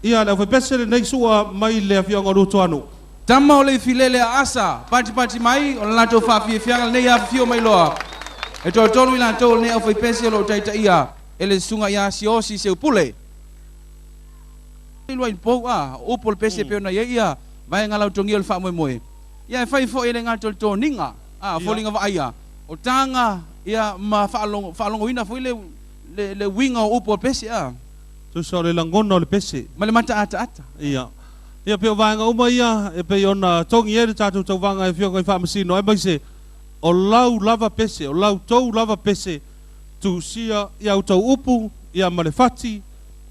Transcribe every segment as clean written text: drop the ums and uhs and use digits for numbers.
Ia le fepese nei sua mai le afionga Luatuanu'u. Tama o le Ifilele Aasa, pati mai, o la to fa fianga nei afio mai loa. E to tonu ila to nei o fepese lo taita ia, ele sunga ia siosi se upule. Ilua impo o pol pese pe na ia, vai ngala tongi o fa moe. Ia fai fo ele ngato to ninga, folinga va ia. O tanga ia ma fa longo ina fo le winga o pol pese a. Tu so le langono le pese. Male mata ata. Ia. Ia pe vanga uma ia e pe ona tongi e tatu tau vanga e fionga i fa masino e mai se o lau lava pese, o lau tou lava pese tu sia ia o tau upu, ia malefati,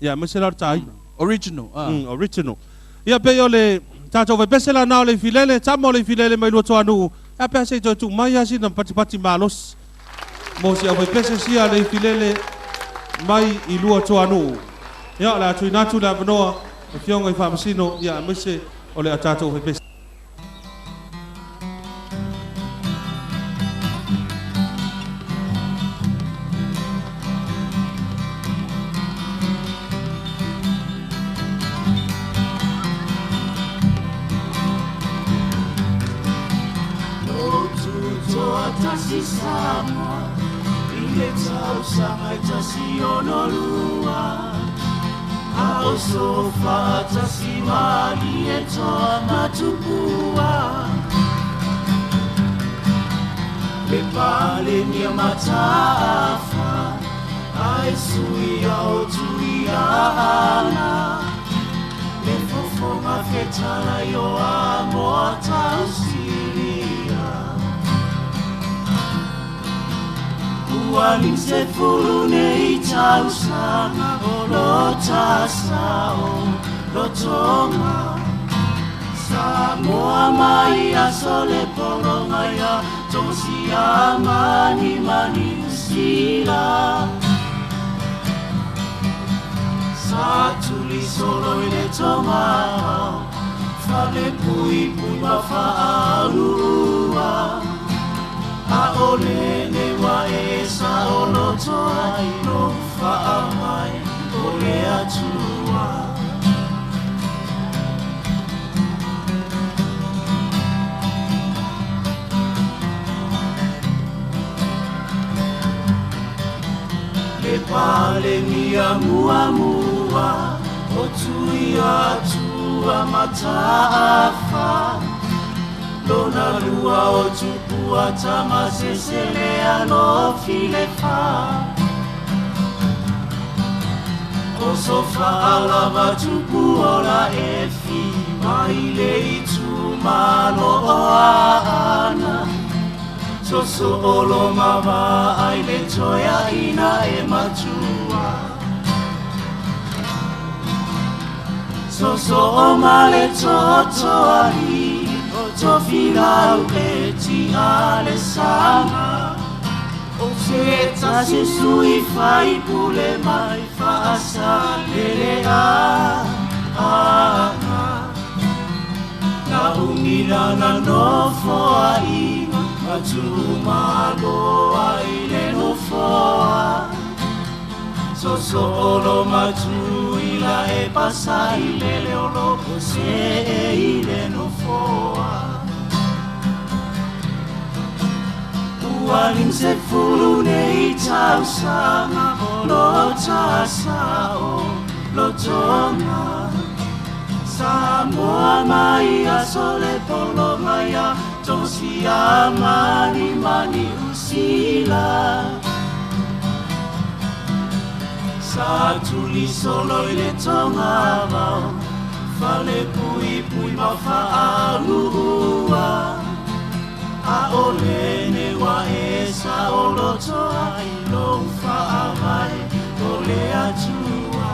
ia meselar tai. Original. Original. Ia pe o le tatu vai pese la nao le Ifilele, Tama le Ifilele mai Luatuanu'u. Ia pe se tu mai asi na pati malos. Mo sia vai pese sia le Ifilele mai i Luatuanu'u. Ia la tu inatu la vanoa e fionga i fa masino ia mese o le atatu vai pese. Tasi Samoa, ile Tausaga tasi onolua, aosofa tasi mali etoa matupua, le pale ni matafa, aisuia otuiana, le fofonga fetala yo amo tausilia. Wali se fulune I Tausaga lo tasao lo tonga Samoa mai a sole poronga ya tosi mani usila Satuli solo ile tonga fale pui mafaalua Aolele wa esa olotoa ino faamai ole atua Le pale mia mua otuia tua mataafa Lona lua o tupua Tama sesele alo file fa O sofa alava tupu ola efi Maile itu malo oana Soso olo mama aile toya ina e matua Soso omale totoari Tofila uleti ale sama O seta se sui fai pule mai fa asa lele Na umila na no foa ima Matuma loa ile no foa Soso olo matu ila e pasa ilele olo se ile no foa Walim se fulune I Tausaga lo tasao lo tonga Samoa mai a sole polonga ya tosi mani usila Satuli solo ile tonga vao fale pui mafaalua Aolene wa esa olotoa ilo faamai ole atua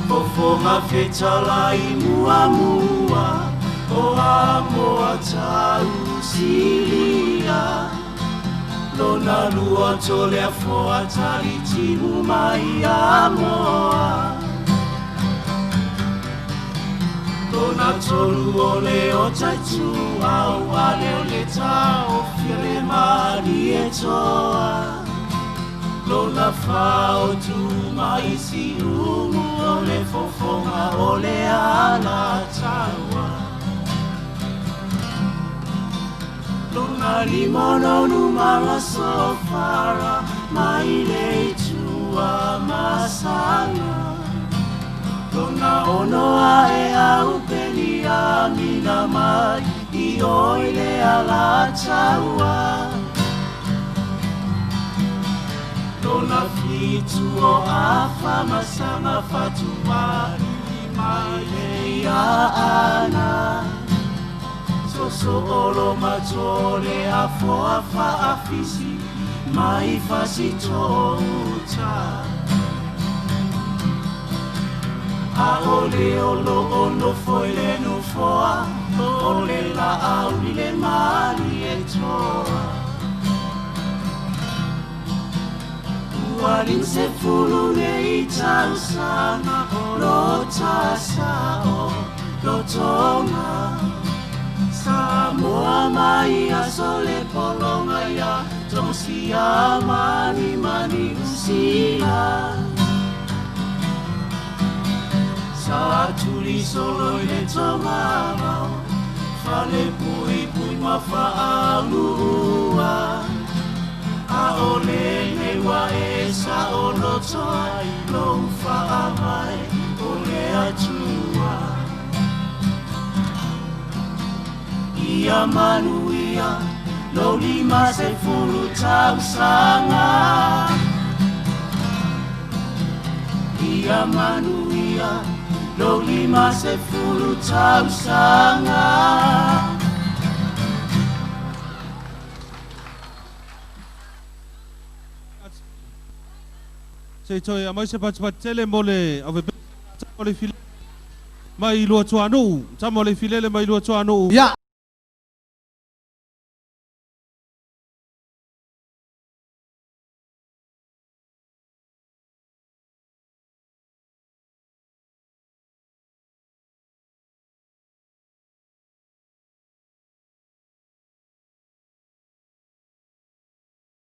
Fofonga fetala I mua O amo tausilia Lona lua tole a foa taliti umai amoa Lona tolu ole o taitu au ale ole tau fire mali e toa. Lona fao tu mai si umu ole fofonga ole ala taua. Lona limono numara sofara mai le tua masanga. Lona onoa e au peni a mina mai I oile ala taua. Lona fitu o afa masanga fatua mai le a ana. Soso olo matole a foa fa afisi mai fasi touta. A ole olo ono foile no foa, ole la au le mali e toa. Ualin se fulu ne I Tausaga, lo tasao, lo tonga. Samoa mai a sole polonga ya, tosia mani usila. Sa tuli solo le tomama, fale pui ma fa'alua. A ole ne wa e sa ono toai, lo fa'amai, ole atua. Ia manuia, lo lima se fulu Tausaga. Ia manuia, lo lima se fulu Tausaga. Se toi a mai se patele mole ave mole file mai Luatuanu'u, Tama le Ifilele mai Luatuanu'u.